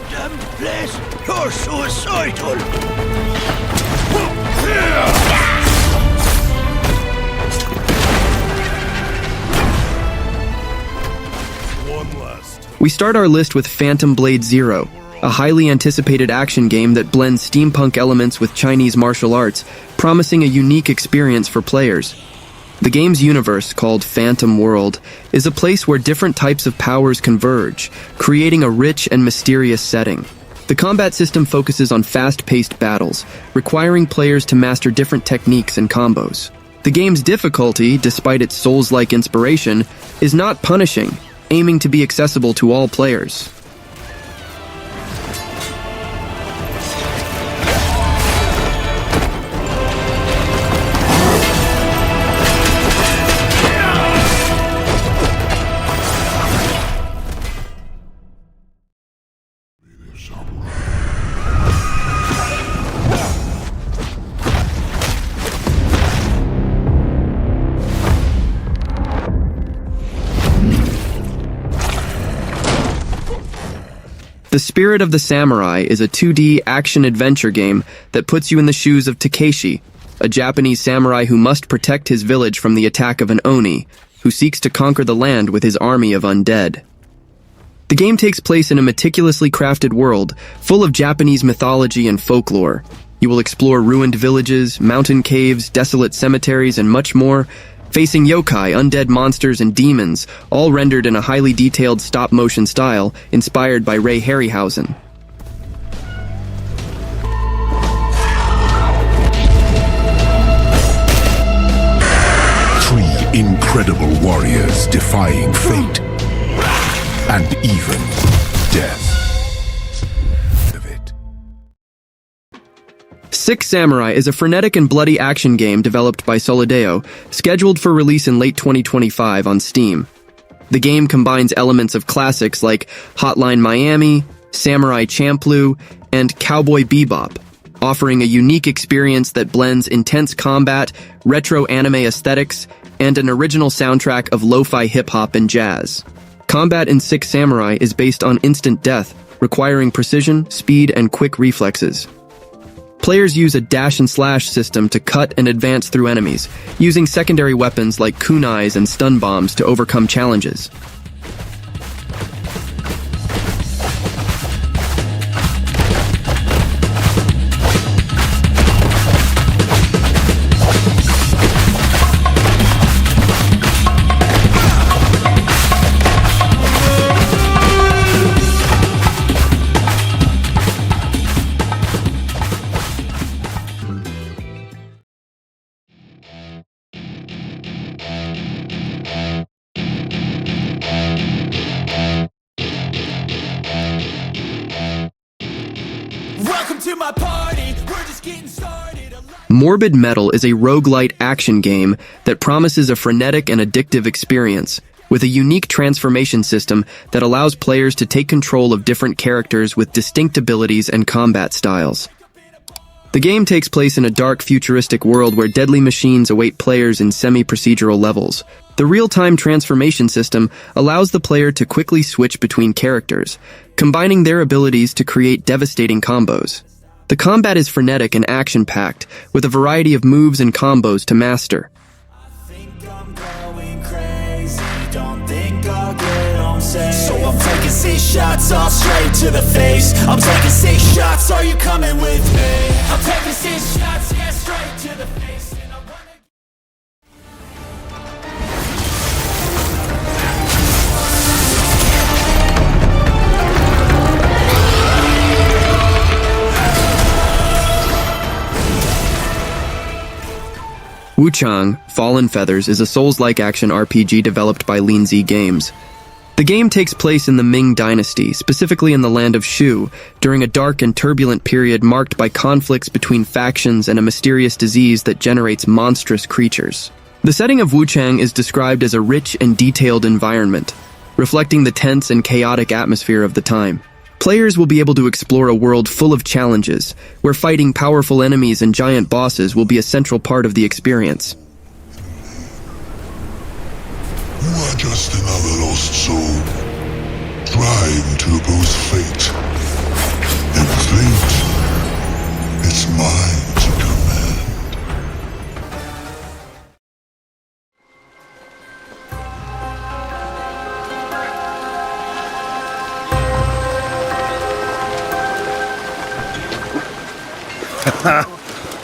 Damn place! You're suicidal! We start our list with Phantom Blade Zero, a highly anticipated action game that blends steampunk elements with Chinese martial arts, promising a unique experience for players. The game's universe, called Phantom World, is a place where different types of powers converge, creating a rich and mysterious setting. The combat system focuses on fast-paced battles, requiring players to master different techniques and combos. The game's difficulty, despite its Souls-like inspiration, is not punishing, aiming to be accessible to all players. The Spirit of the Samurai is a 2D action-adventure game that puts you in the shoes of Takeshi, a Japanese samurai who must protect his village from the attack of an Oni, who seeks to conquer the land with his army of undead. The game takes place in a meticulously crafted world, full of Japanese mythology and folklore. You will explore ruined villages, mountain caves, desolate cemeteries, and much more, facing yokai, undead monsters, and demons, all rendered in a highly detailed stop-motion style inspired by Ray Harryhausen. 3 incredible warriors defying fate and even death. Six Samurai is a frenetic and bloody action game developed by Solideo, scheduled for release in late 2025 on Steam. The game combines elements of classics like Hotline Miami, Samurai Champloo, and Cowboy Bebop, offering a unique experience that blends intense combat, retro anime aesthetics, and an original soundtrack of lo-fi hip-hop and jazz. Combat in Six Samurai is based on instant death, requiring precision, speed, and quick reflexes. Players use a dash-and-slash system to cut and advance through enemies, using secondary weapons like kunais and stun bombs to overcome challenges. To my party, we're just getting started. Morbid Metal is a roguelite action game that promises a frenetic and addictive experience, with a unique transformation system that allows players to take control of different characters with distinct abilities and combat styles. The game takes place in a dark, futuristic world where deadly machines await players in semi-procedural levels. The real-time transformation system allows the player to quickly switch between characters, combining their abilities to create devastating combos. The combat is frenetic and action-packed, with a variety of moves and combos to master. I think I'm going crazy, don't think I'll get on safe. So I'm taking 6 shots all straight to the face. I'm taking 6 shots, are you coming with me? I'm taking 6 shots, yeah, straight to the face. And I wanna... Wuchang, Fallen Feathers is a Souls-like action RPG developed by Linzi Games. The game takes place in the Ming Dynasty, specifically in the land of Shu, during a dark and turbulent period marked by conflicts between factions and a mysterious disease that generates monstrous creatures. The setting of Wuchang is described as a rich and detailed environment, reflecting the tense and chaotic atmosphere of the time. Players will be able to explore a world full of challenges, where fighting powerful enemies and giant bosses will be a central part of the experience. You are just another lost soul, trying to oppose fate.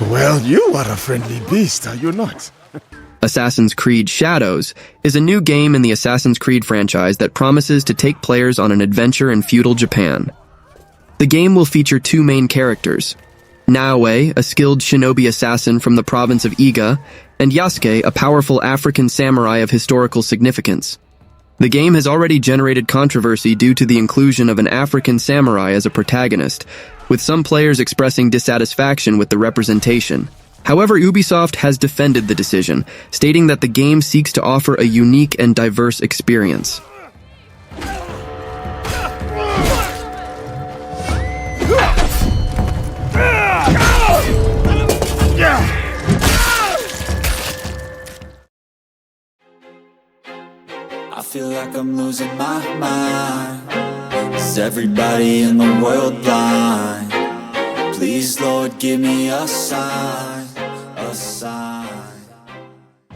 Well, you are a friendly beast, are you not? Assassin's Creed Shadows is a new game in the Assassin's Creed franchise that promises to take players on an adventure in feudal Japan. The game will feature two main characters, Naoe, a skilled shinobi assassin from the province of Iga, and Yasuke, a powerful African samurai of historical significance. The game has already generated controversy due to the inclusion of an African samurai as a protagonist, with some players expressing dissatisfaction with the representation. However, Ubisoft has defended the decision, stating that the game seeks to offer a unique and diverse experience. I feel like I'm losing my mind. Is everybody in the world blind? Please, Lord, give me a sign, a sign.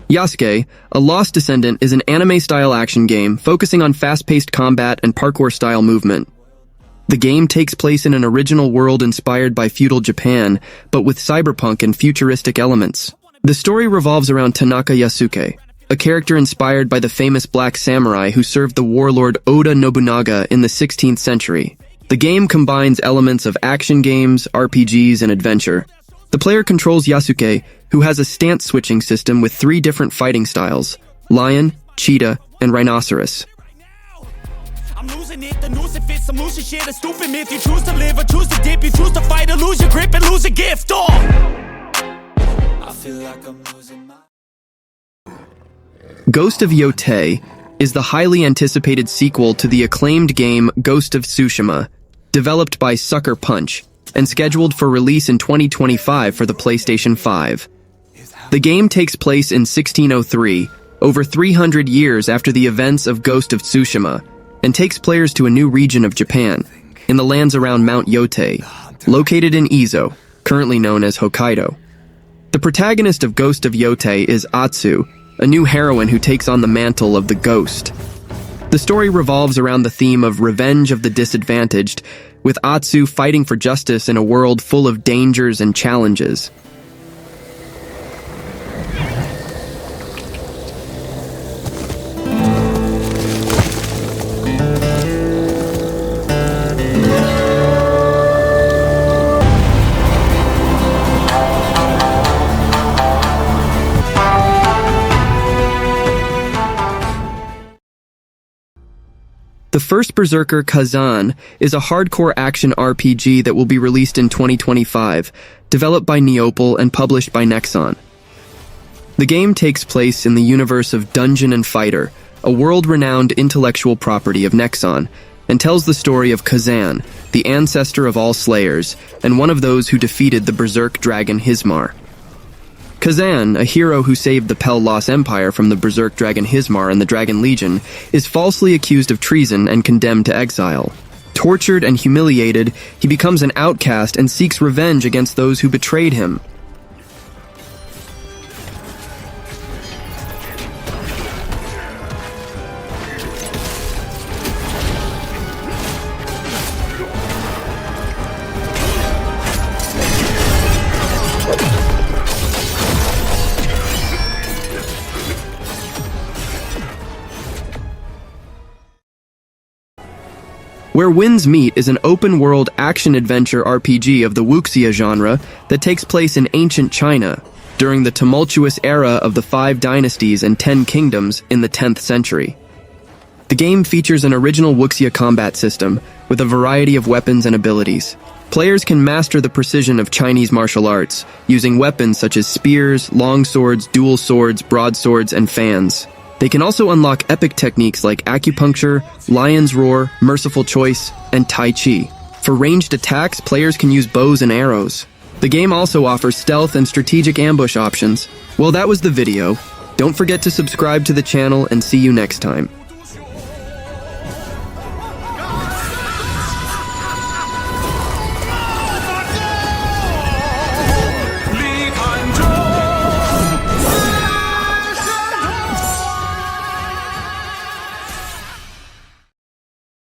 YASUKE, A Lost Descendant, is an anime-style action game focusing on fast-paced combat and parkour-style movement. The game takes place in an original world inspired by feudal Japan, but with cyberpunk and futuristic elements. The story revolves around Tanaka YASUKE, a character inspired by the famous black samurai who served the warlord Oda Nobunaga in the 16th century. The game combines elements of action games, RPGs, and adventure. The player controls Yasuke, who has a stance-switching system with 3 different fighting styles: lion, cheetah, and rhinoceros. I'm losing it, the noose it fits, I'm losing shit, a stupid myth. You choose to live or choose to dip, you choose to fight or lose your grip and lose a gift. I feel like I'm losing my... Ghost of Yōtei is the highly anticipated sequel to the acclaimed game Ghost of Tsushima, developed by Sucker Punch, and scheduled for release in 2025 for the PlayStation 5. The game takes place in 1603, over 300 years after the events of Ghost of Tsushima, and takes players to a new region of Japan, in the lands around Mount Yōtei, located in Izo, currently known as Hokkaido. The protagonist of Ghost of Yōtei is Atsu, a new heroine who takes on the mantle of the ghost. The story revolves around the theme of revenge of the disadvantaged, with Atsu fighting for justice in a world full of dangers and challenges. The first Berserker, Khazan, is a hardcore action RPG that will be released in 2025, developed by Neopal and published by Nexon. The game takes place in the universe of Dungeon and Fighter, a world-renowned intellectual property of Nexon, and tells the story of Khazan, the ancestor of all slayers, and one of those who defeated the Berserk dragon Hismar. Khazan, a hero who saved the Pel-Los Empire from the Berserk dragon Hismar and the Dragon Legion, is falsely accused of treason and condemned to exile. Tortured and humiliated, he becomes an outcast and seeks revenge against those who betrayed him. Where Winds Meet is an open-world action-adventure RPG of the wuxia genre that takes place in ancient China during the tumultuous era of the 5 dynasties and 10 kingdoms in the 10th century. The game features an original wuxia combat system with a variety of weapons and abilities. Players can master the precision of Chinese martial arts using weapons such as spears, long swords, dual swords, broadswords, and fans. They can also unlock epic techniques like acupuncture, lion's roar, merciful choice, and tai chi. For ranged attacks, players can use bows and arrows. The game also offers stealth and strategic ambush options. Well, that was the video. Don't forget to subscribe to the channel and see you next time.